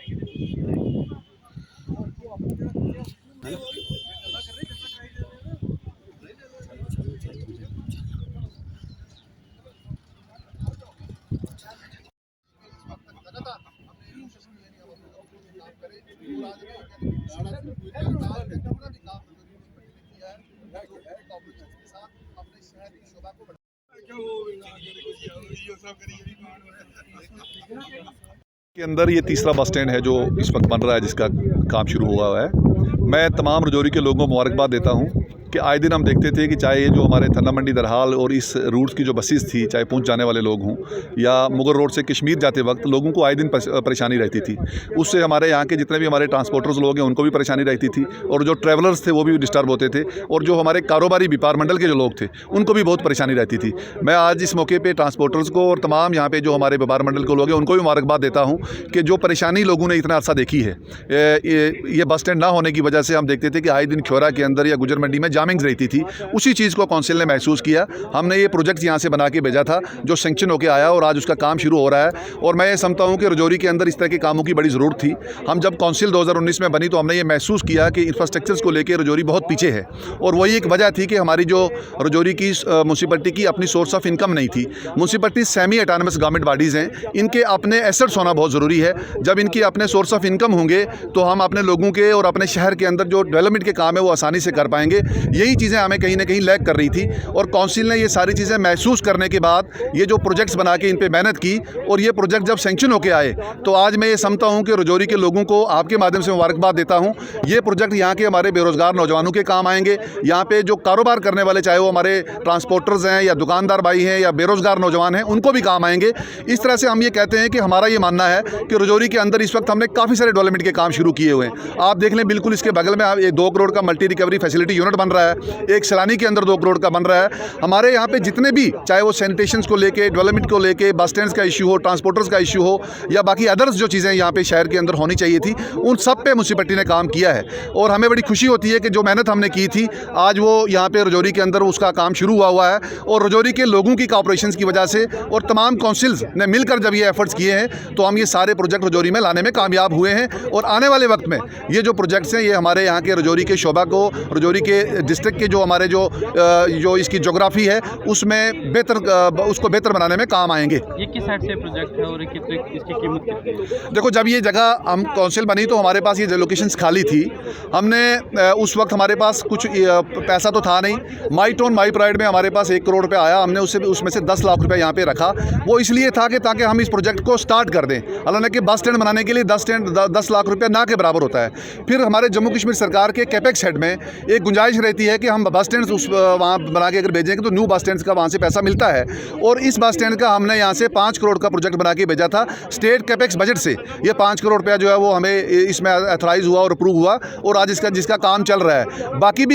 के अंदर ये तीसरा बस स्टैंड है जो इस वक्त बन रहा है, जिसका काम शुरू हुआ है। मैं तमाम रजौरी के लोगों को मुबारकबाद देता हूँ कि आए दिन हम देखते थे कि चाहे ये जो हमारे थन्ना मंडी दरहाल और इस रूट्स की जो बसेस थी, चाहे पूंछ जाने वाले लोग हों या मुगल रोड से कश्मीर जाते वक्त लोगों को आए दिन परेशानी रहती थी। उससे हमारे यहाँ के जितने भी हमारे ट्रांसपोर्टर्स लोग हैं उनको भी परेशानी रहती थी, और जो ट्रैवलर्स थे वो भी डिस्टर्ब होते थे, और जो हमारे कारोबारी व्यापार मंडल के जो लोग थे उनको भी बहुत परेशानी रहती थी। मैं आज इस मौके पर ट्रांसपोर्टर्स को और तमाम यहाँ पर जो हमारे व्यापार मंडल के लोग हैं उनको भी मुबारकबाद देता हूँ कि जो परेशानी लोगों ने इतना अर्सा देखी है, ये बस स्टैंड ना होने की वजह से हम देखते थे कि आए दिन ख्योरा के अंदर या गुजर मंडी में जामिंग्स रहती थी। उसी चीज़ को काउंसिल ने महसूस किया। हमने ये प्रोजेक्ट यहाँ से बना के भेजा था जो सेंक्शन होकर आया और आज उसका काम शुरू हो रहा है। और मैं ये समझता हूँ कि रजौरी के अंदर इस तरह के कामों की बड़ी ज़रूरत थी। हम जब काउंसिल 2019 में बनी तो हमने ये महसूस किया कि इंफ्रास्ट्रक्चर्स को लेकर रजौरी बहुत पीछे है, और वही एक वजह थी कि हमारी जो रजौरी की म्यूनसिपलिटी की अपनी सोर्स ऑफ इनकम नहीं थी। Municipality semi autonomous government bodies हैं, इनके अपने एसेट्स होना बहुत ज़रूरी है। जब इनके अपने सोर्स ऑफ इनकम होंगे तो हम अपने लोगों के और अपने शहर के अंदर जो डेवलपमेंट के काम है वो आसानी से कर पाएंगे। यही चीज़ें हमें कहीं ना कहीं लैग कर रही थी, और काउंसिल ने ये सारी चीज़ें महसूस करने के बाद ये जो प्रोजेक्ट्स बना के इन पे मेहनत की, और ये प्रोजेक्ट जब सेंक्शन होके आए तो आज मैं ये समझता हूँ कि रजौरी के लोगों को आपके माध्यम से मुबारकबाद देता हूँ। ये प्रोजेक्ट यहाँ के हमारे बेरोज़गार नौजवानों के काम आएंगे। यहाँ पे जो कारोबार करने वाले, चाहे वो हमारे ट्रांसपोर्टर्स हैं या दुकानदार भाई हैं या बेरोज़गार नौजवान हैं, उनको भी काम आएंगे। इस तरह से हम ये कहते हैं कि हमारा ये मानना है कि रजौरी के अंदर इस वक्त हमने काफ़ी सारे डेवलपमेंट के काम शुरू किए हुए हैं। आप देख लें, बिल्कुल इसके बगल में एक 2 करोड़ का मल्टी रिकवरी फैसिलिटी यूनिट बन रहा है, एक सैलानी के अंदर 2 करोड़ का बन रहा है। हमारे यहाँ पे जितने भी, चाहे वो सैनिटेशंस को लेके, डेवलपमेंट को लेके, बस स्टैंड्स का इशू हो, ट्रांसपोर्टर्स का इशू हो, या बाकी अदर्स जो चीज़ें यहाँ पे शहर के अंदर होनी चाहिए थी, उन सब पे म्यूनसिपलिटी ने काम किया है। और हमें बड़ी खुशी होती है कि जो मेहनत हमने की थी आज वो यहाँ पे रजौरी के अंदर उसका काम शुरू हुआ है। और रजौरी के लोगों की कोऑपरेशन की वजह से और तमाम काउंसिल्स ने मिलकर जब ये एफर्ट्स किए हैं तो हम ये सारे प्रोजेक्ट रजौरी में लाने में कामयाब हुए हैं। और आने वाले वक्त में ये जो प्रोजेक्ट्स हैं ये हमारे यहाँ के रजौरी के शोबा को, रजौरी के डिस्ट्रिक्ट के जो हमारे जो इसकी जोग्राफी है उसमें उसको बेहतर बनाने में काम आएंगे। ये किस साइड से प्रोजेक्ट है और इसकी कीमत कितनी है? देखो, जब ये जगह हम काउंसिल बनी तो हमारे पास ये लोकेशंस खाली थी। हमने उस वक्त हमारे पास कुछ पैसा तो था नहीं। माई टोन माई प्राइड में हमारे पास 1 करोड़ रुपये आया। हमने उसमें से 10 लाख रुपये यहाँ पे रखा। वो इसलिए था कि ताकि हम इस प्रोजेक्ट को स्टार्ट कर दें। हालांकि बस स्टैंड बनाने के लिए 10 लाख रुपये ना के बराबर होता है। फिर हमारे जम्मू कश्मीर सरकार के कैपेक्स हेड में एक गुंजाइश रहती है कि हम बस स्टैंड वहाँ बना के अगर भेजेंगे तो न्यू बस स्टैंड का वहाँ से पैसा मिलता है। और इस बस स्टैंड का हमने यहाँ से 5 करोड़ का प्रोजेक्ट बना के भेजा था। स्टेट कैपेक्स बजट से ये 5 करोड़ रुपया जो है वो हमें इसमें अथराइज़ हुआ और अप्रूव हुआ, और आज जिसका काम चल रहा है। बाकी भी